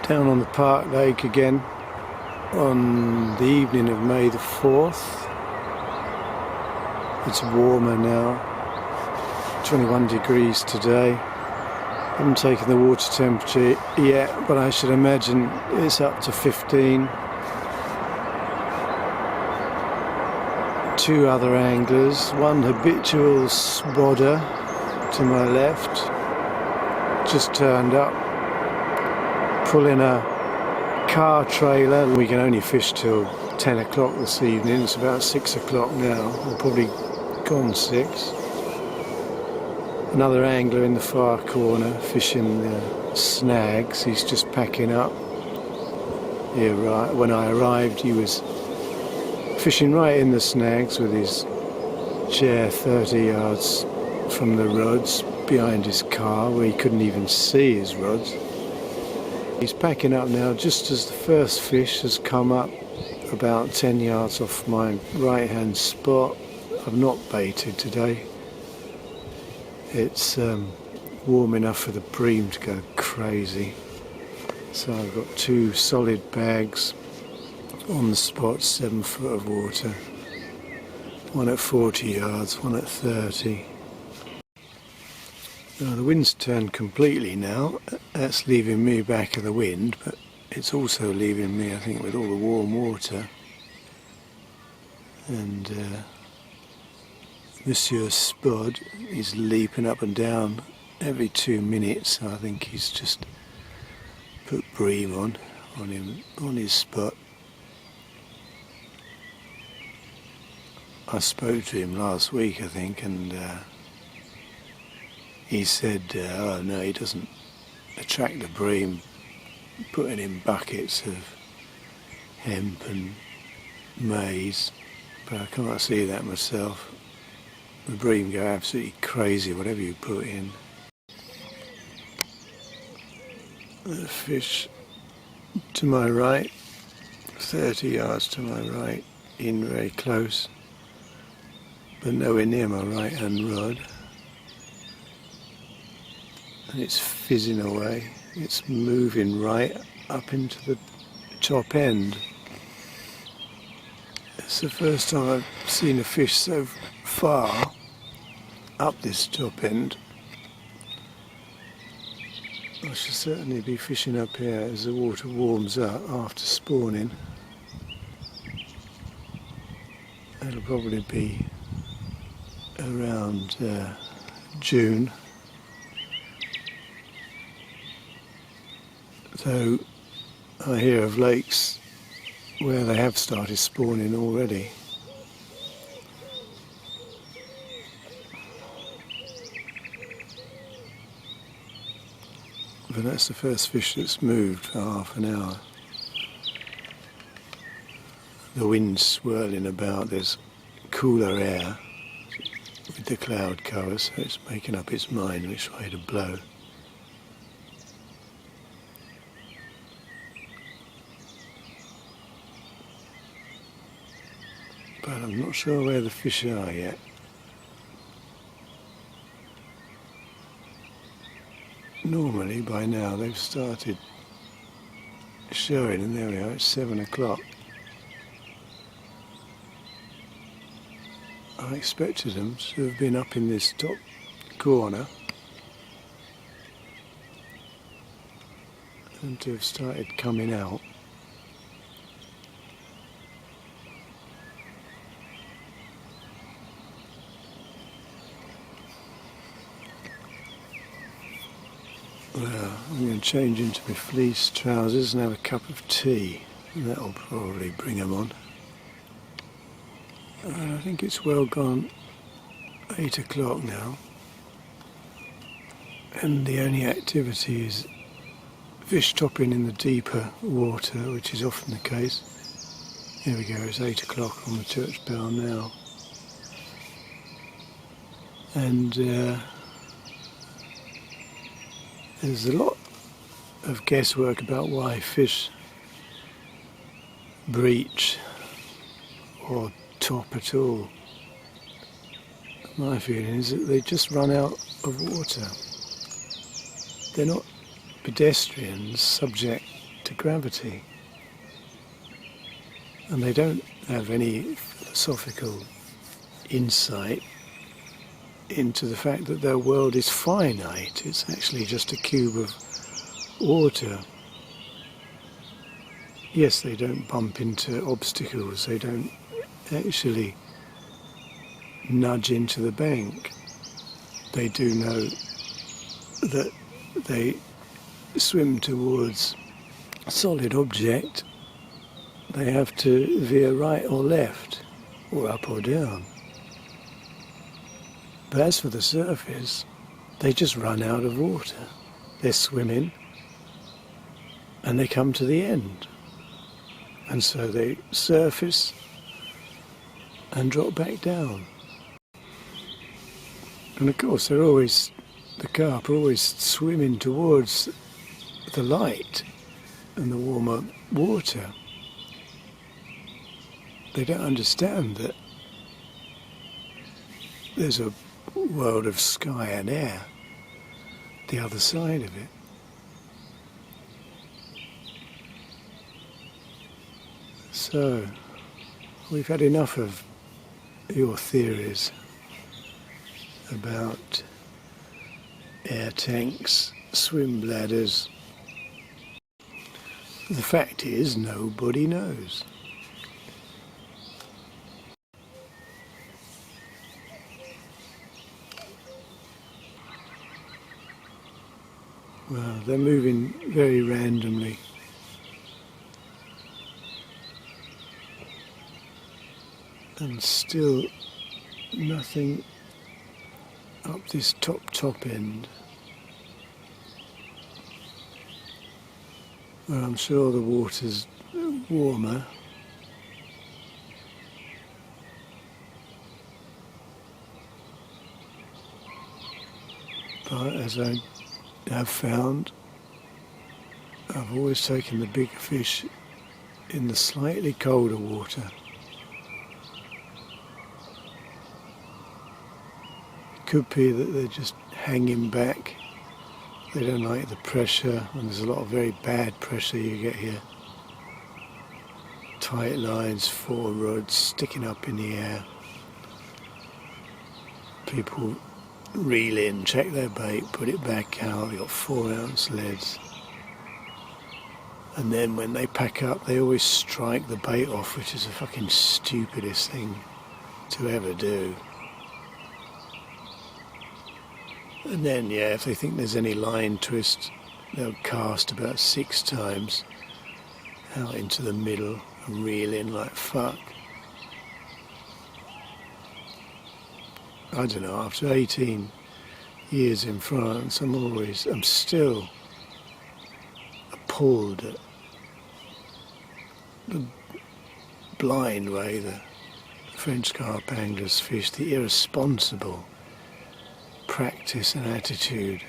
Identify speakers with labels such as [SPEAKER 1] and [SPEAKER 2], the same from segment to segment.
[SPEAKER 1] Down on the Park Lake again on the evening of May the 4th. It's warmer now, 21 degrees today. Haven't taken the water temperature yet, but I should imagine it's up to 15. Two other anglers, one habitual spodder to my left, just turned up, pulling a car trailer. We can only fish till 10 o'clock this evening. It's about 6 o'clock now. We're probably gone 6. Another angler in the far corner fishing snags. He's just packing up. When I arrived, he was fishing right in the snags with his chair 30 yards from the rods behind his car, where he couldn't even see his rods. He's packing up now just as the first fish has come up about 10 yards off my right hand spot. I've not baited today. It's warm enough for the bream to go crazy. So I've got 2 solid bags on the spot, 7 foot of water. One at 40 yards, one at 30. Now the wind's turned completely now. That's leaving me back of the wind, but it's also leaving me, I think, with all the warm water. And Monsieur Spud is leaping up and down every 2 minutes. I think he's just put bream on him, on his spot. I spoke to him last week, I think, and he said, oh no, he doesn't attract the bream, putting in buckets of hemp and maize, but I can't see that myself. The bream go absolutely crazy whatever you put in. The fish to my right, 30 yards to my right, in very close, but nowhere near my right hand rod. And it's fizzing away. It's moving right up into the top end. It's the first time I've seen a fish so far up this top end. I should certainly be fishing up here as the water warms up after spawning. It'll probably be around June. So I hear of lakes where they have started spawning already. But that's the first fish that's moved for half an hour. The wind's swirling about, there's cooler air with the cloud cover, so it's making up its mind which way to blow. But I'm not sure where the fish are yet. Normally by now they've started showing, and there we are, it's 7 o'clock. I expected them to have been up in this top corner and to have started coming out. Well, I'm going to change into my fleece trousers and have a cup of tea. That'll probably bring them on. And I think it's well gone 8 o'clock now. And the only activity is fish topping in the deeper water, which is often the case. Here we go, it's 8 o'clock on the church bell now. And there's a lot of guesswork about why fish breach or top at all. My feeling is that they just run out of water. They're not pedestrians subject to gravity. And they don't have any philosophical insight into the fact that their world is finite. It's actually just a cube of water. Yes, they don't bump into obstacles, they don't actually nudge into the bank. They do know that they swim towards a solid object. They have to veer right or left, or up or down. But as for the surface, they just run out of water. They're swimming, and they come to the end. And so they surface and drop back down. And of course the carp are always swimming towards the light and the warmer water. They don't understand that there's a world of sky and air, the other side of it. So, we've had enough of your theories about air tanks, swim bladders. The fact is, nobody knows. Well, they're moving very randomly. And still nothing up this top end. Well, I'm sure the water's warmer. But as I have found, I've always taken the bigger fish in the slightly colder water. Could be that they're just hanging back. They don't like the pressure, and there's a lot of very bad pressure you get here. Tight lines, 4 rods sticking up in the air. People reel in, check their bait, put it back out. You've got 4-ounce leads. And then when they pack up, they always strike the bait off, which is the fucking stupidest thing to ever do. And then, yeah, if they think there's any line twist, they'll cast about 6 times out into the middle and reel in like fuck. I don't know, after 18 years in France, I'm still appalled at the blind way the French carp anglers fish, the irresponsible practice and attitude.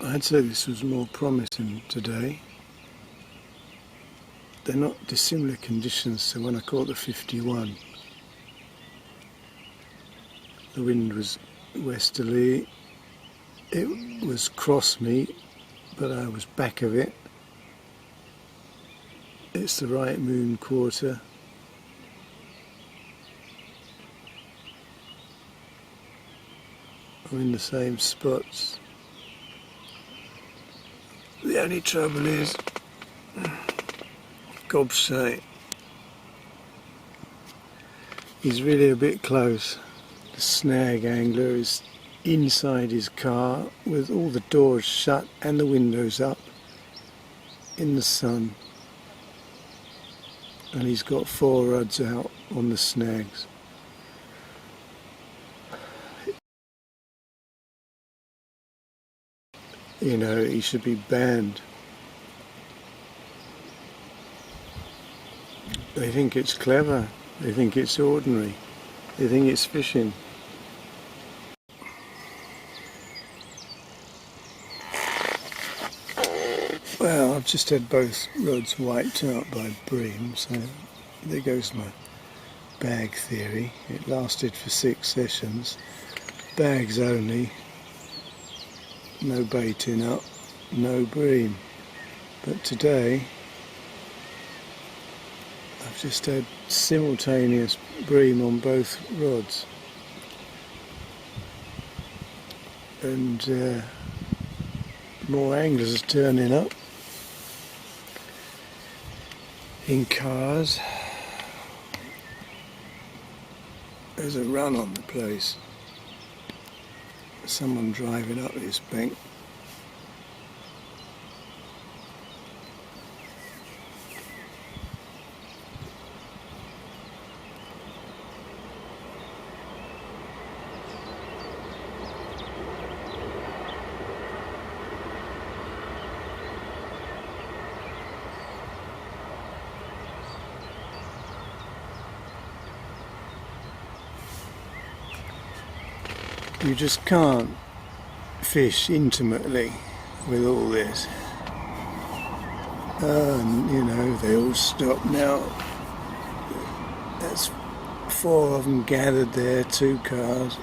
[SPEAKER 1] I'd say this was more promising today. They're not dissimilar conditions to when I caught the 51. The wind was westerly, it was cross me, but I was back of it. It's the right moon quarter. I'm in the same spots. The only trouble is, gobshite, he's really a bit close. The snag angler is inside his car with all the doors shut and the windows up in the sun. And he's got 4 rods out on the snags. You know, he should be banned. They think it's clever, they think it's ordinary, they think it's fishing. Well, I've just had both rods wiped out by bream, so there goes my bag theory. It lasted for 6 sessions. bags only, no baiting up, no bream. But today I've just had simultaneous bream on both rods, and more anglers are turning up in cars. There's a run on the place. Someone driving up this bank. You just can't fish intimately with all this. You know, they all stop now. That's 4 of them gathered there, 2 cars.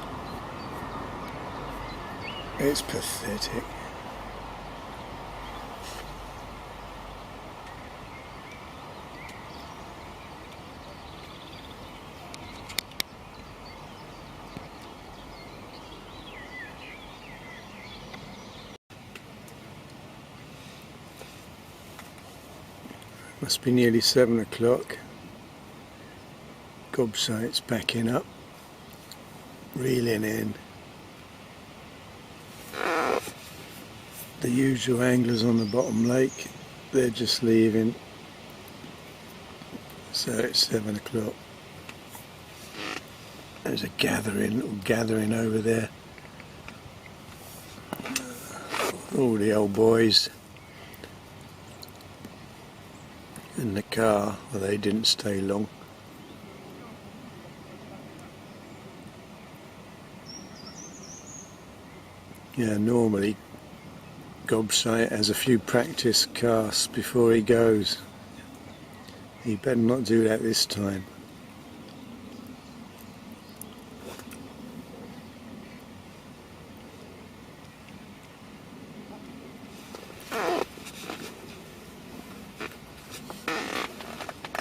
[SPEAKER 1] It's pathetic. Must be nearly 7 o'clock. Gobsite's backing up, reeling in. The usual anglers on the bottom lake, they're just leaving. So it's 7 o'clock. There's a gathering over there. All the old boys in the car, well, they didn't stay long. Yeah, normally Gobsite has a few practice casts before he goes. He better not do that this time.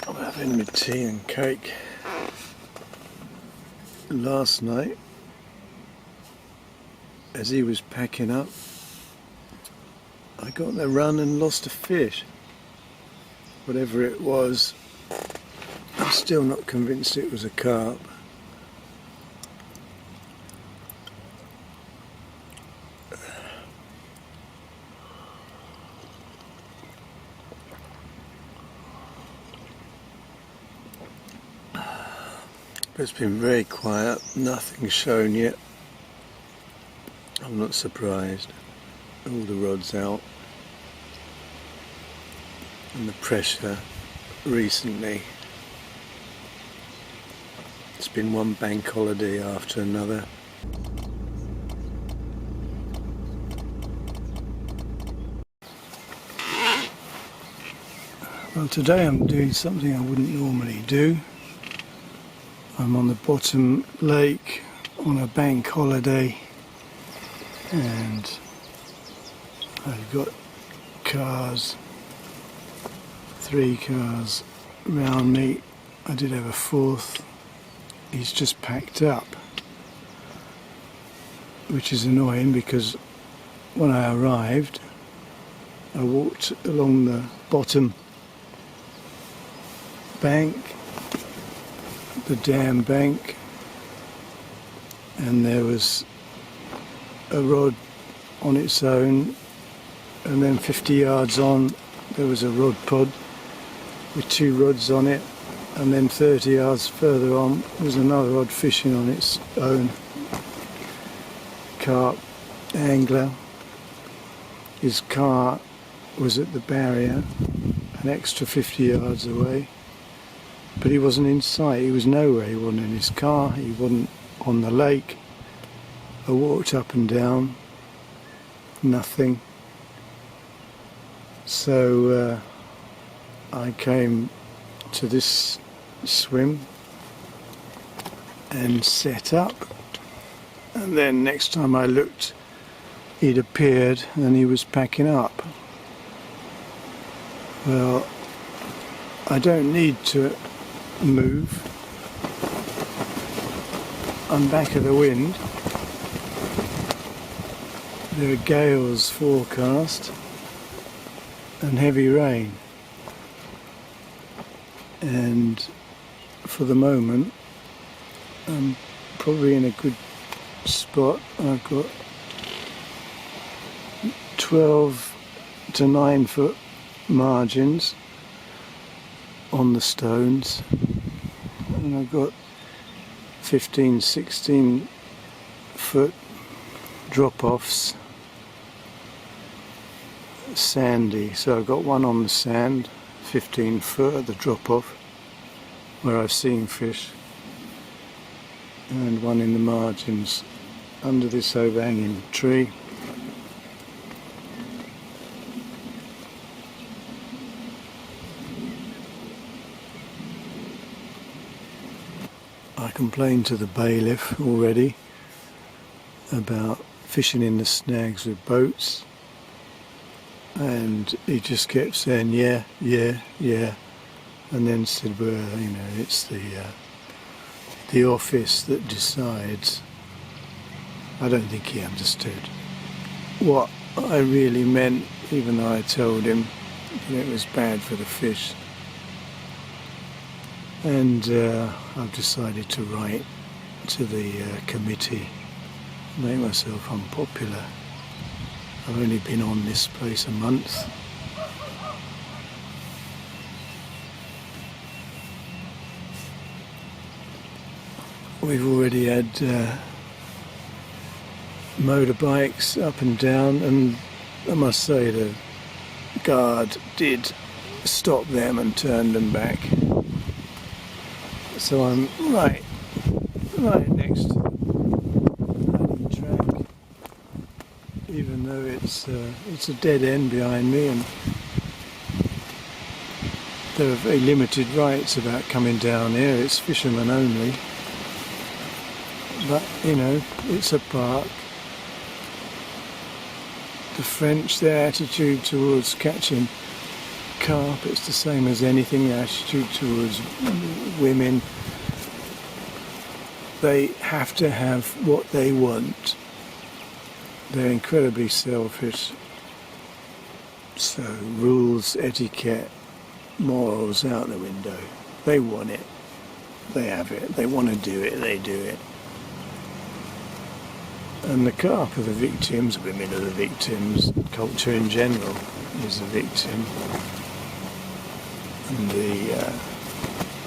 [SPEAKER 1] I'm having my tea and cake. Last night, as he was packing up, I got on the run and lost a fish. Whatever it was, I'm still not convinced it was a carp. But it's been very quiet, nothing's shown yet. I'm not surprised. All the rods out. And the pressure recently. It's been one bank holiday after another. Well, today I'm doing something I wouldn't normally do. I'm on the bottom lake on a bank holiday, and I've got cars, 3 cars round me. I did have a 4th. He's just packed up, which is annoying because when I arrived, I walked along the bottom bank, the dam bank, and there was a rod on its own, and then 50 yards on there was a rod pod with 2 rods on it, and then 30 yards further on was another rod fishing on its own. Carp angler. His car was at the barrier, an extra 50 yards away, but he wasn't in sight. He was nowhere. He wasn't in his car, he wasn't on the lake. I walked up and down, nothing. So I came to this swim and set up, and then next time I looked he'd appeared and he was packing up. Well, I don't need to move. I'm back of the wind. There are gales forecast and heavy rain, and for the moment I'm probably in a good spot. I've got 12 to 9 foot margins on the stones, and I've got 15, 16 foot drop-offs, sandy. So I've got one on the sand, 15 foot at the drop-off where I've seen fish, and one in the margins under this overhanging tree. I complained to the bailiff already about fishing in the snags with boats, and he just kept saying yeah, and then said, well, you know, it's the office that decides. I don't think he understood what I really meant, even though I told him that it was bad for the fish. And I've decided to write to the committee, make myself unpopular. I've only been on this place a month. We've already had motorbikes up and down, and I must say the guard did stop them and turn them back. So I'm right next to the track, even though it's a dead end behind me, and there are very limited rights about coming down here. It's fishermen only. But, you know, it's a park. The French, their attitude towards catching carp, it's the same as anything. Their attitude towards women. They have to have what they want. They're incredibly selfish. So rules, etiquette, morals out the window. They want it. They have it. They want to do it. They do it. And the carp are the victims, women are the victims, culture in general is a victim. And the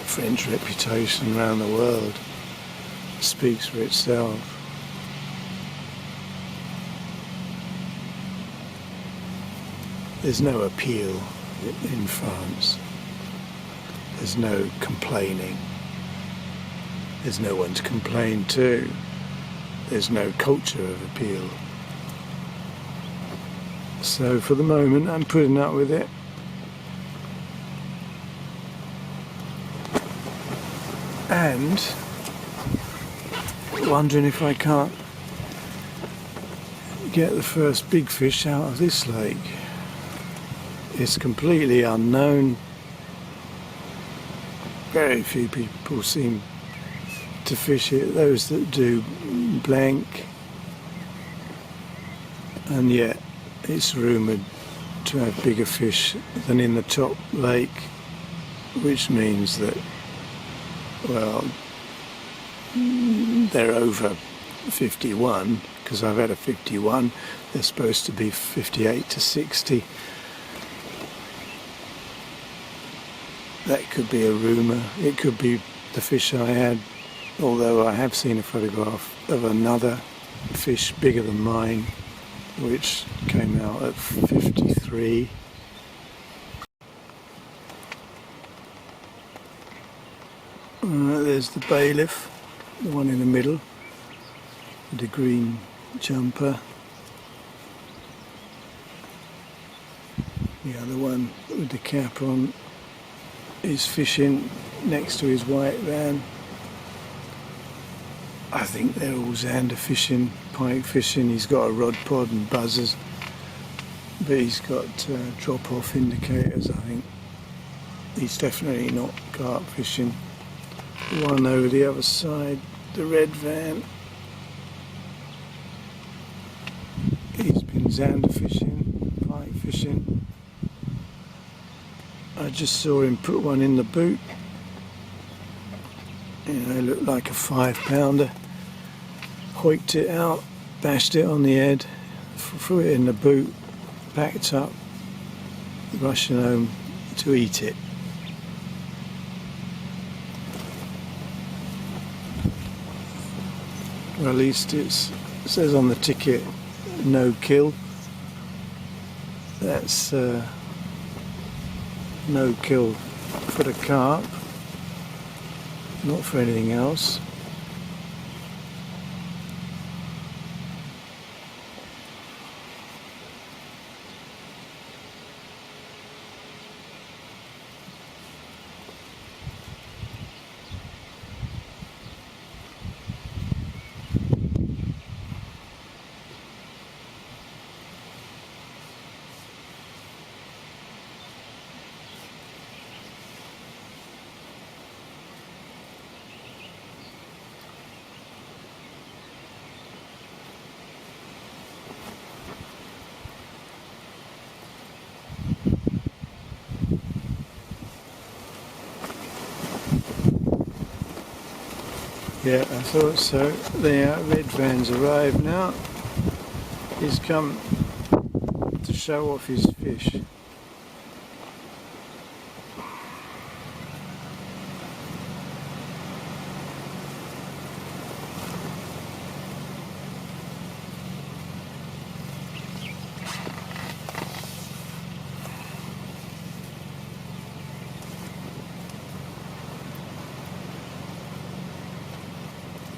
[SPEAKER 1] French reputation around the world speaks for itself. There's no appeal in France. There's no complaining. There's no one to complain to. There's no culture of appeal. So for the moment I'm putting up with it. And wondering if I can't get the first big fish out of this lake. It's completely unknown. Very few people seem to fish it. Those that do blank, and yet it's rumoured to have bigger fish than in the top lake, which means that, well, they're over 51, because I've had a 51. They're supposed to be 58 to 60. That could be a rumour. It could be the fish I had, although I have seen a photograph of another fish bigger than mine, which came out at 53. There's the bailiff, the one in the middle, with the green jumper. The other one with the cap on is fishing next to his white van. I think they're all zander fishing, pike fishing. He's got a rod pod and buzzers, but he's got drop-off indicators, I think. He's definitely not carp fishing. The one over the other side, the red van, he's been zander fishing, pike fishing. I just saw him put one in the boot. You know, it looked like a 5-pounder. Hoiked it out, bashed it on the head, threw it in the boot, packed up, rushing home to eat it. Well, at least it says on the ticket, no kill. That's no kill for the carp, not for anything else. Yeah, I thought so. The red van's arrived now. He's come to show off his fish.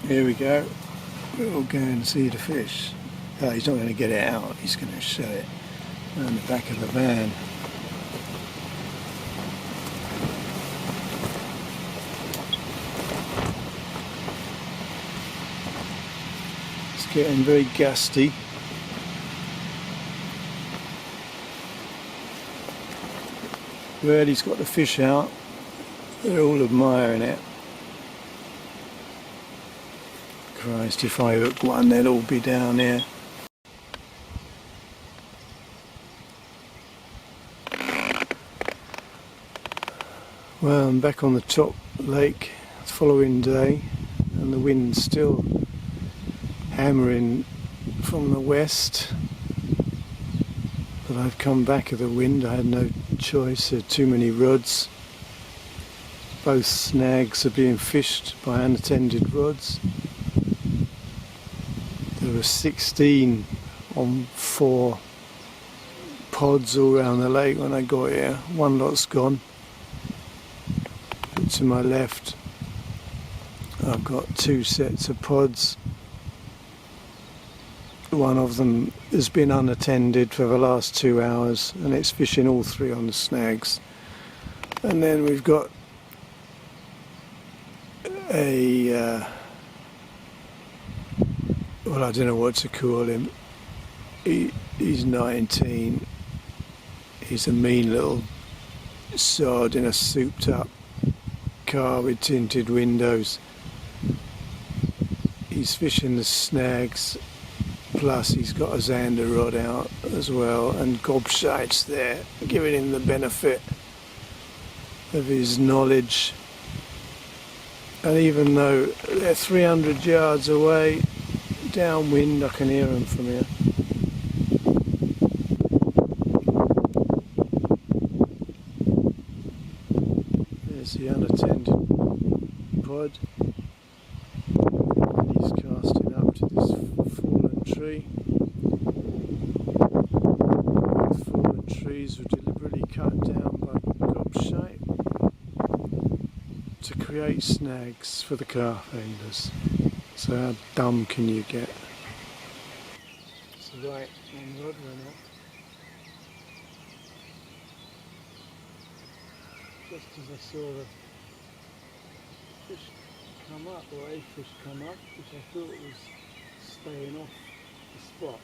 [SPEAKER 1] Here we go. We'll go and see the fish. Oh, he's not going to get it out. He's going to show it around the back of the van. It's getting very gusty. Well, he's got the fish out. They're all admiring it. Christ, if I hook one, they'll all be down here. Well, I'm back on the top lake the following day, and the wind's still hammering from the west. But I've come back of the wind. I had no choice. There are too many rods. Both snags are being fished by unattended rods. There were 16 on 4 pods all around the lake when I got here. One lot's gone. To my left, I've got 2 sets of pods. One of them has been unattended for the last 2 hours, and it's fishing all 3 on the snags. And then we've got a well, I don't know what to call him. He's 19. He's a mean little sod in a souped up car with tinted windows. He's fishing the snags, plus he's got a zander rod out as well, and gobshites there, giving him the benefit of his knowledge. And even though they're 300 yards away, downwind, I can hear them from here. There's the unattended pod. He's casting up to this fallen tree. Both fallen trees were deliberately cut down by gobshite to create snags for the carp anglers. So how dumb can you get? It's the right rod went up. Just as I saw the fish come up, or a fish come up, which I thought was staying off the spot.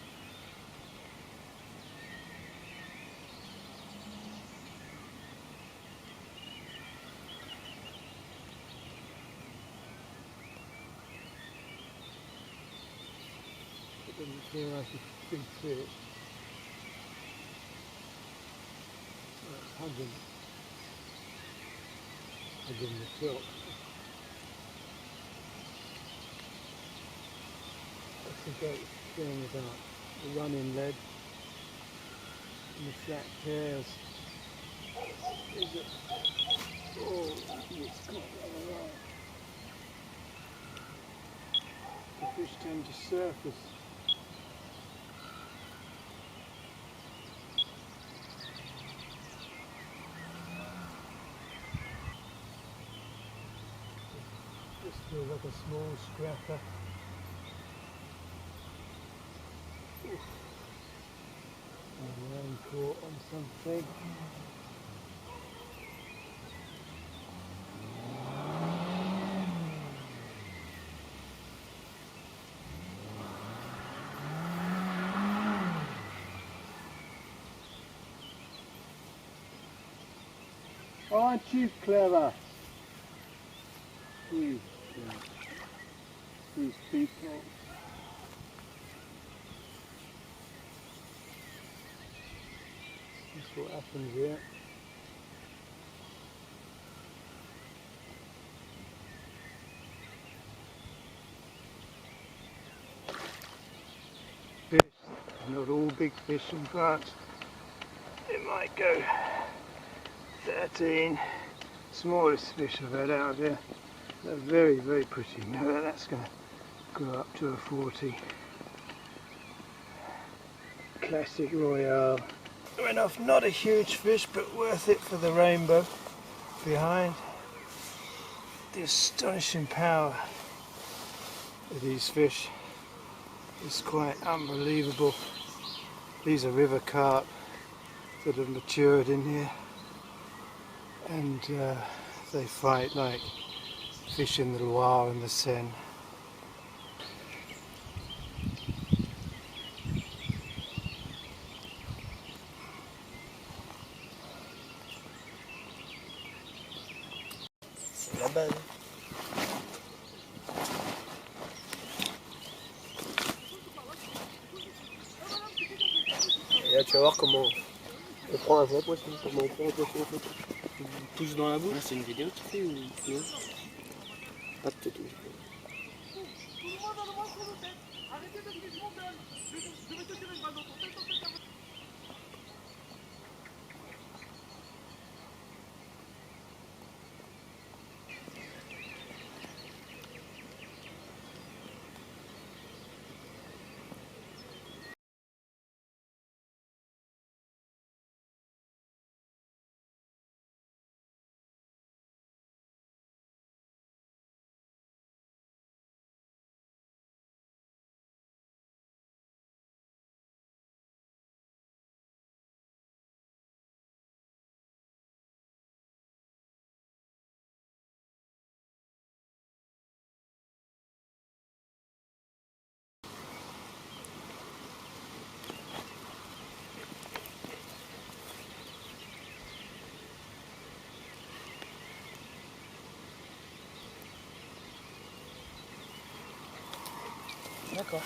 [SPEAKER 1] It doesn't feel like a big fish. Oh, it's hugging the tilt. That's the great thing about the running lead and the flat tails, is that, oh, it's got around. The fish tend to surface. This feels like a small scrapper. Line caught on something. Aren't you clever? These people. That's what happens here. Fish, not all big fish in France. It might go 13. Smallest fish I've had out of here. They're very, very pretty. No, that's going to grow up to a 40. Classic Royale. Went off, not a huge fish, but worth it for the rainbow behind. The astonishing power of these fish is quite unbelievable. These are river carp that have matured in here, and they fight like fish in the Loire and the Seine.
[SPEAKER 2] La base. Et là tu vas voir comment on prend un vrai poisson, comment on prend un poisson en fait. On touche dans la bouche. C'est une vidéo que tu fais ou non? Ah peut-être oui. D'accord.